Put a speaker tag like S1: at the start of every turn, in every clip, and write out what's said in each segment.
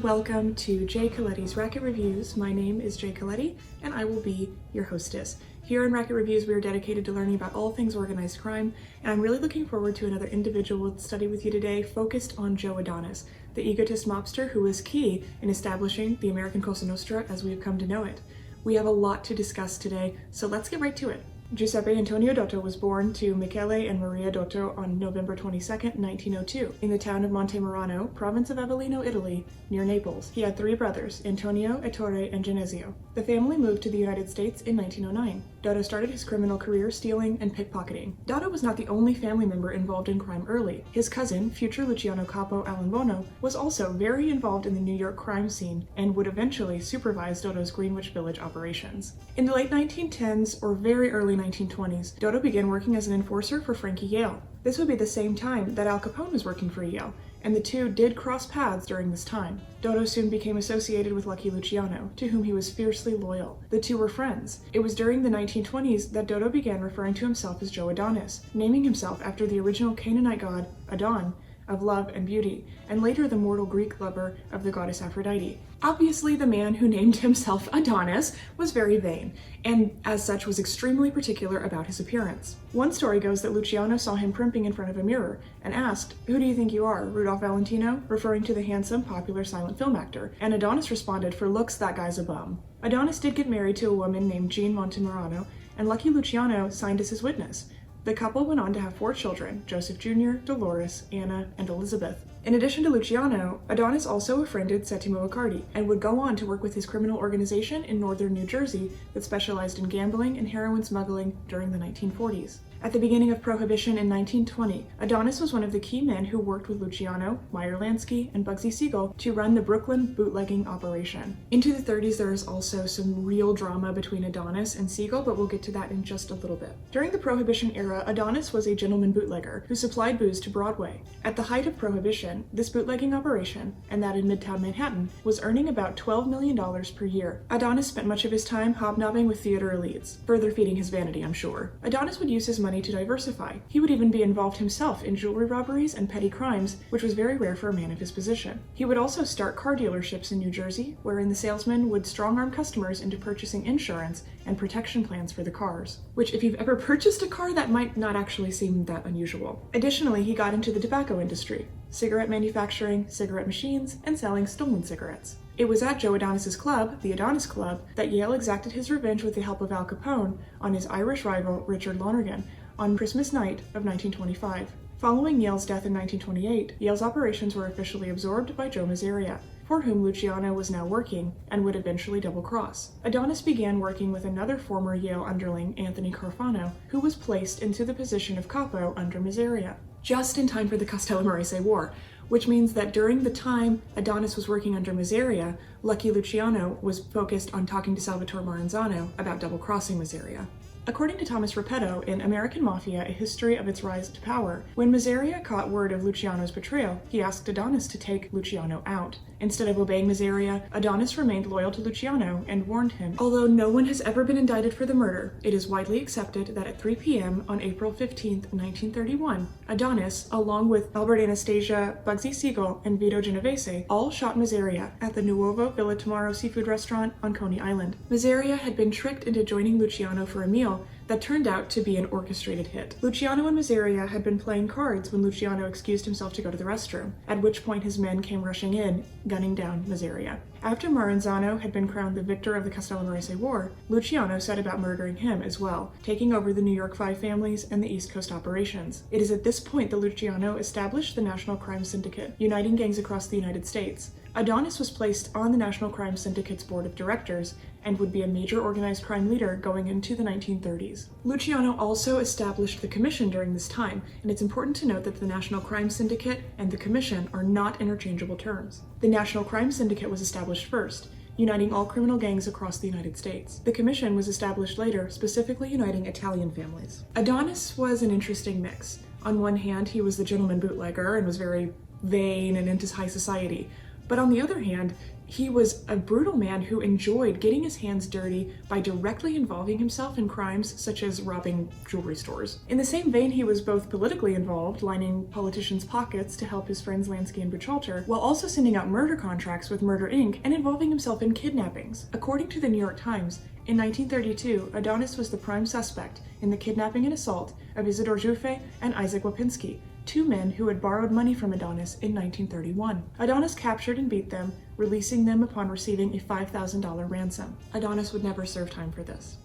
S1: welcome to Jay Coletti's Racket Reviews. My name is Jay Coletti, and I will be your hostess. Here in Racket Reviews, we are dedicated to learning about all things organized crime, and I'm really looking forward to another individual study with you today focused on Joe Adonis, the egotist mobster who was key in establishing the American Cosa Nostra as we have come to know it. We have a lot to discuss today, so let's get right to it. Giuseppe Antonio Doto was born to Michele and Maria Doto on November 22, 1902, in the town of Montemerano, province of Avellino, Italy, near Naples. He had three brothers, Antonio, Ettore, and Genesio. The family moved to the United States in 1909. Doto started his criminal career stealing and pickpocketing. Doto was not the only family member involved in crime early. His cousin, future Luciano Capo Alan Bono, was also very involved in the New York crime scene and would eventually supervise Doto's Greenwich Village operations. In the late 1910s or very early 1920s, Doto began working as an enforcer for Frankie Yale. This would be the same time that Al Capone was working for Yale, and the two did cross paths during this time. Doto soon became associated with Lucky Luciano, to whom he was fiercely loyal. The two were friends. It was during the 1920s that Doto began referring to himself as Joe Adonis, naming himself after the original Canaanite god Adon, of love and beauty, and later the mortal Greek lover of the goddess Aphrodite. Obviously, the man who named himself Adonis was very vain, and as such was extremely particular about his appearance. One story goes that Luciano saw him primping in front of a mirror and asked, "Who do you think you are, Rudolph Valentino?" referring to the handsome, popular silent film actor, and Adonis responded, "For looks, that guy's a bum." Adonis did get married to a woman named Jean Montemerano, and Lucky Luciano signed as his witness. The couple went on to have 4 children, Joseph Jr., Dolores, Anna, and Elizabeth. In addition to Luciano, Adonis also befriended Settimo Accardi and would go on to work with his criminal organization in northern New Jersey that specialized in gambling and heroin smuggling during the 1940s. At the beginning of Prohibition in 1920, Adonis was one of the key men who worked with Luciano, Meyer Lansky, and Bugsy Siegel to run the Brooklyn bootlegging operation. Into the 30s, there is also some real drama between Adonis and Siegel, but we'll get to that in just a little bit. During the Prohibition era, Adonis was a gentleman bootlegger who supplied booze to Broadway. At the height of Prohibition, this bootlegging operation, and that in Midtown Manhattan, was earning about $12 million per year. Adonis spent much of his time hobnobbing with theater elites, further feeding his vanity, I'm sure. Adonis would use his money to diversify. He would even be involved himself in jewelry robberies and petty crimes, which was very rare for a man of his position. He would also start car dealerships in New Jersey, wherein the salesmen would strong-arm customers into purchasing insurance and protection plans for the cars, which if you've ever purchased a car, that might not actually seem that unusual. Additionally, he got into the tobacco industry, cigarette manufacturing, cigarette machines, and selling stolen cigarettes. It was at Joe Adonis's club, the Adonis Club, that Yale exacted his revenge with the help of Al Capone on his Irish rival Richard Lonergan on Christmas night of 1925. Following Yale's death in 1928, Yale's operations were officially absorbed by Joe Mazzaria, for whom Luciano was now working and would eventually double-cross. Adonis began working with another former Yale underling, Anthony Carfano, who was placed into the position of capo under Mazzaria, just in time for the Castellamarese War, which means that during the time Adonis was working under Mazzaria, Lucky Luciano was focused on talking to Salvatore Maranzano about double-crossing Mazzaria. According to Thomas Repetto in American Mafia, A History of Its Rise to Power, when Mazzaria caught word of Luciano's betrayal, he asked Adonis to take Luciano out. Instead of obeying Mazzaria, Adonis remained loyal to Luciano and warned him. Although no one has ever been indicted for the murder, it is widely accepted that at 3 p.m. on April 15, 1931, Adonis, along with Albert Anastasia, Bugsy Siegel, and Vito Genovese, all shot Mazzaria at the Nuovo Villa Tomaro seafood restaurant on Coney Island. Mazzaria had been tricked into joining Luciano for a meal that turned out to be an orchestrated hit. Luciano and Mazzaria had been playing cards when Luciano excused himself to go to the restroom, at which point his men came rushing in, gunning down Mazzaria. After Maranzano had been crowned the victor of the Castellamarese War, Luciano set about murdering him as well, taking over the New York Five families and the East Coast operations. It is at this point that Luciano established the National Crime Syndicate, uniting gangs across the United States. Adonis was placed on the National Crime Syndicate's board of directors and would be a major organized crime leader going into the 1930s. Luciano also established the Commission during this time, and it's important to note that the National Crime Syndicate and the Commission are not interchangeable terms. The National Crime Syndicate was established first, uniting all criminal gangs across the United States. The Commission was established later, specifically uniting Italian families. Adonis was an interesting mix. On one hand, he was the gentleman bootlegger and was very vain and into high society. But on the other hand, He was a brutal man who enjoyed getting his hands dirty by directly involving himself in crimes such as robbing jewelry stores. In the same vein, he was both politically involved, lining politicians' pockets to help his friends Lansky and Buchalter, while also sending out murder contracts with Murder Inc. and involving himself in kidnappings. According to the New York Times, in 1932, Adonis was the prime suspect in the kidnapping and assault of Isidore Jouffé and Isaac Wapinski, two men who had borrowed money from Adonis in 1931. Adonis captured and beat them, releasing them upon receiving a $5,000 ransom. Adonis would never serve time for this.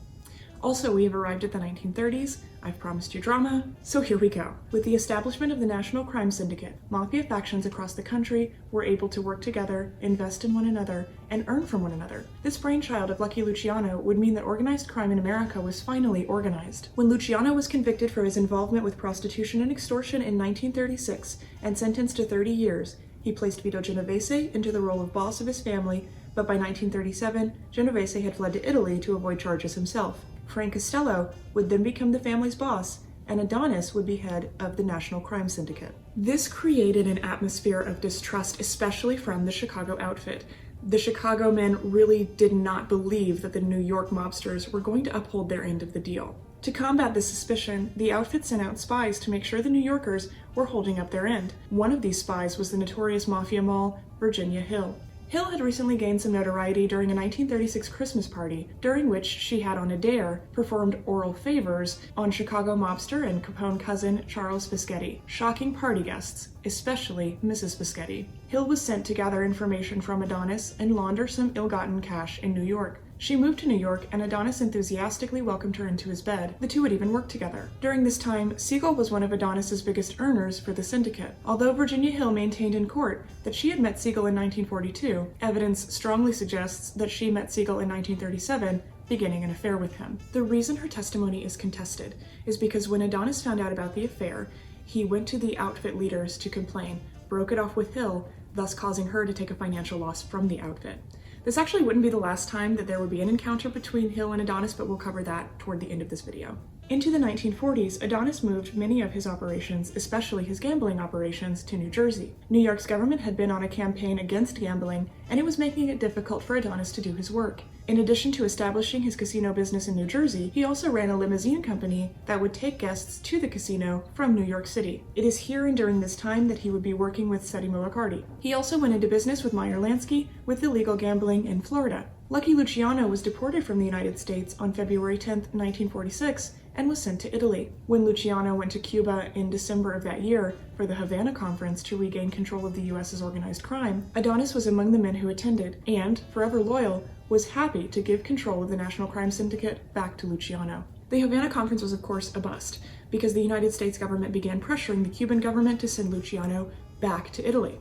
S1: Also, we have arrived at the 1930s. I've promised you drama, so here we go. With the establishment of the National Crime Syndicate, mafia factions across the country were able to work together, invest in one another, and earn from one another. This brainchild of Lucky Luciano would mean that organized crime in America was finally organized. When Luciano was convicted for his involvement with prostitution and extortion in 1936 and sentenced to 30 years, he placed Vito Genovese into the role of boss of his family, but by 1937, Genovese had fled to Italy to avoid charges himself. Frank Costello would then become the family's boss, and Adonis would be head of the National Crime Syndicate. This created an atmosphere of distrust, especially from the Chicago outfit. The Chicago men really did not believe that the New York mobsters were going to uphold their end of the deal. To combat this suspicion, the outfit sent out spies to make sure the New Yorkers were holding up their end. One of these spies was the notorious mafia mole, Virginia Hill. Hill had recently gained some notoriety during a 1936 Christmas party, during which she had on a dare performed oral favors on Chicago mobster and Capone cousin Charles Fischetti, shocking party guests, especially Mrs. Fischetti. Hill was sent to gather information from Adonis and launder some ill-gotten cash in New York. She moved to New York, and Adonis enthusiastically welcomed her into his bed. The two would even work together. During this time, Siegel was one of Adonis's biggest earners for the syndicate. Although Virginia Hill maintained in court that she had met Siegel in 1942, evidence strongly suggests that she met Siegel in 1937, beginning an affair with him. The reason her testimony is contested is because when Adonis found out about the affair, he went to the outfit leaders to complain, broke it off with Hill, thus causing her to take a financial loss from the outfit. This actually wouldn't be the last time that there would be an encounter between Hill and Adonis, but we'll cover that toward the end of this video. Into the 1940s, Adonis moved many of his operations, especially his gambling operations, to New Jersey. New York's government had been on a campaign against gambling, and it was making it difficult for Adonis to do his work. In addition to establishing his casino business in New Jersey, he also ran a limousine company that would take guests to the casino from New York City. It is here and during this time that he would be working with Settimo Riccardi. He also went into business with Meyer Lansky with illegal gambling in Florida. Lucky Luciano was deported from the United States on February 10, 1946, and was sent to Italy. When Luciano went to Cuba in December of that year for the Havana Conference to regain control of the U.S.'s organized crime, Adonis was among the men who attended, and, forever loyal, was happy to give control of the National Crime Syndicate back to Luciano. The Havana Conference was of course a bust, because the United States government began pressuring the Cuban government to send Luciano back to Italy.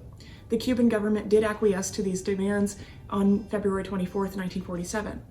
S1: The Cuban government did acquiesce to these demands on February 24, 1947.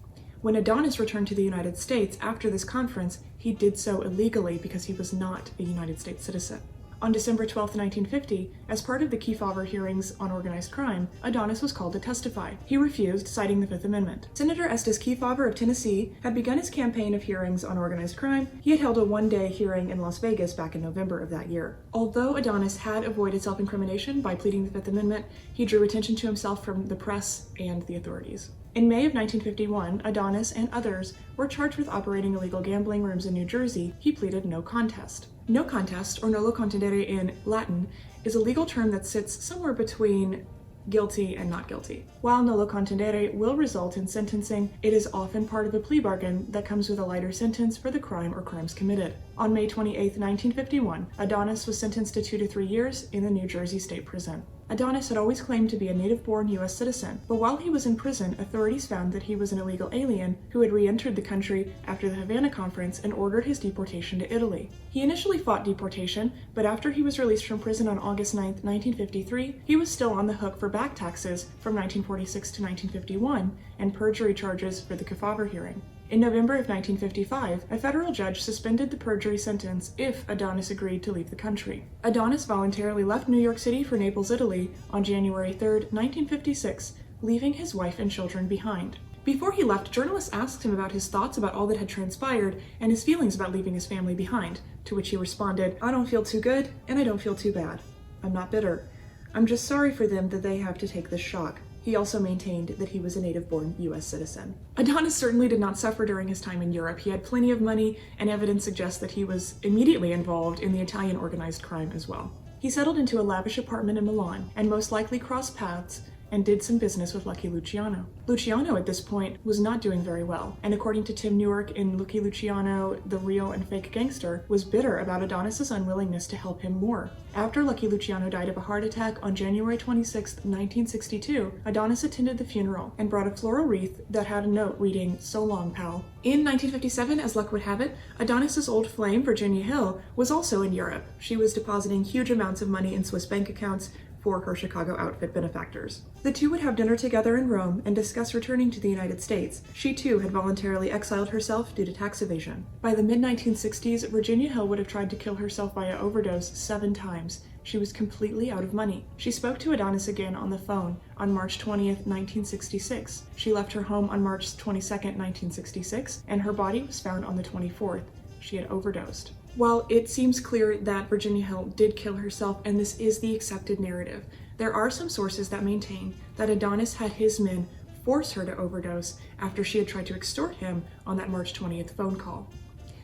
S1: When Adonis returned to the United States after this conference, he did so illegally because he was not a United States citizen. On December 12, 1950, as part of the Kefauver hearings on organized crime, Adonis was called to testify. He refused, citing the Fifth Amendment. Senator Estes Kefauver of Tennessee had begun his campaign of hearings on organized crime. He had held a one-day hearing in Las Vegas back in November of that year. Although Adonis had avoided self-incrimination by pleading the Fifth Amendment, he drew attention to himself from the press and the authorities. In May of 1951, Adonis and others were charged with operating illegal gambling rooms in New Jersey. He pleaded no contest. No contest, or nolo contendere in Latin, is a legal term that sits somewhere between guilty and not guilty. While nolo contendere will result in sentencing, it is often part of a plea bargain that comes with a lighter sentence for the crime or crimes committed. On May 28, 1951, Adonis was sentenced to 2 to 3 years in the New Jersey State Prison. Adonis had always claimed to be a native-born U.S. citizen, but while he was in prison, authorities found that he was an illegal alien who had re-entered the country after the Havana Conference and ordered his deportation to Italy. He initially fought deportation, but after he was released from prison on August 9, 1953, he was still on the hook for back taxes from 1946 to 1951 and perjury charges for the Kefauver hearing. In November of 1955, a federal judge suspended the perjury sentence if Adonis agreed to leave the country. Adonis voluntarily left New York City for Naples, Italy on January 3, 1956, leaving his wife and children behind. Before he left, journalists asked him about his thoughts about all that had transpired and his feelings about leaving his family behind, to which he responded, "I don't feel too good, and I don't feel too bad. I'm not bitter. I'm just sorry for them that they have to take this shock." He also maintained that he was a native-born US citizen. Adonis certainly did not suffer during his time in Europe. He had plenty of money, and evidence suggests that he was immediately involved in the Italian organized crime as well. He settled into a lavish apartment in Milan, and most likely crossed paths and did some business with Lucky Luciano. Luciano at this point was not doing very well, and according to Tim Newark in Lucky Luciano, the Real and Fake Gangster, was bitter about Adonis's unwillingness to help him more. After Lucky Luciano died of a heart attack on January 26, 1962, Adonis attended the funeral and brought a floral wreath that had a note reading, "So long, pal." In 1957, as luck would have it, Adonis's old flame, Virginia Hill, was also in Europe. She was depositing huge amounts of money in Swiss bank accounts for her Chicago outfit benefactors. The two would have dinner together in Rome and discuss returning to the United States. She too had voluntarily exiled herself due to tax evasion. By the mid-1960s, Virginia Hill would have tried to kill herself via overdose 7 times. She was completely out of money. She spoke to Adonis again on the phone on March 20th, 1966. She left her home on March 22nd, 1966, and her body was found on the 24th. She had overdosed. While it seems clear that Virginia Hill did kill herself, and this is the accepted narrative, there are some sources that maintain that Adonis had his men force her to overdose after she had tried to extort him on that March 20th phone call.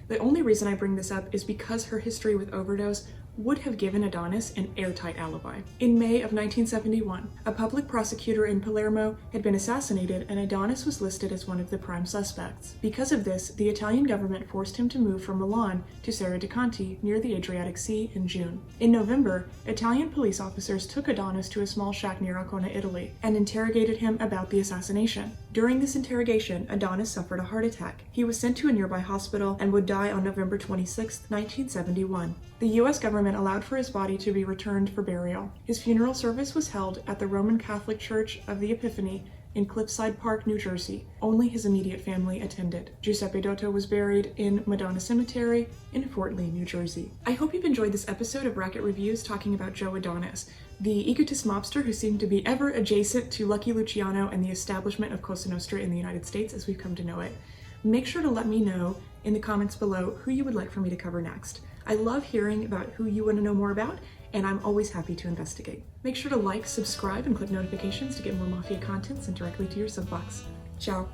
S1: The only reason I bring this up is because her history with overdose would have given Adonis an airtight alibi. In May of 1971, a public prosecutor in Palermo had been assassinated, and Adonis was listed as one of the prime suspects. Because of this, the Italian government forced him to move from Milan to Serra di Conti near the Adriatic Sea in June. In November, Italian police officers took Adonis to a small shack near Ancona, Italy, and interrogated him about the assassination. During this interrogation, Adonis suffered a heart attack. He was sent to a nearby hospital and would die on November 26, 1971. The U.S. government allowed for his body to be returned for burial. His funeral service was held at the Roman Catholic Church of the Epiphany in Cliffside Park, New Jersey. Only his immediate family attended. Giuseppe Doto was buried in Madonna Cemetery in Fort Lee, New Jersey. I hope you've enjoyed this episode of Racket Reviews talking about Joe Adonis, the egotist mobster who seemed to be ever adjacent to Lucky Luciano and the establishment of Cosa Nostra in the United States as we've come to know it. Make sure to let me know in the comments below who you would like for me to cover next. I love hearing about who you want to know more about, and I'm always happy to investigate. Make sure to like, subscribe, and click notifications to get more Mafia content sent directly to your sub box. Ciao!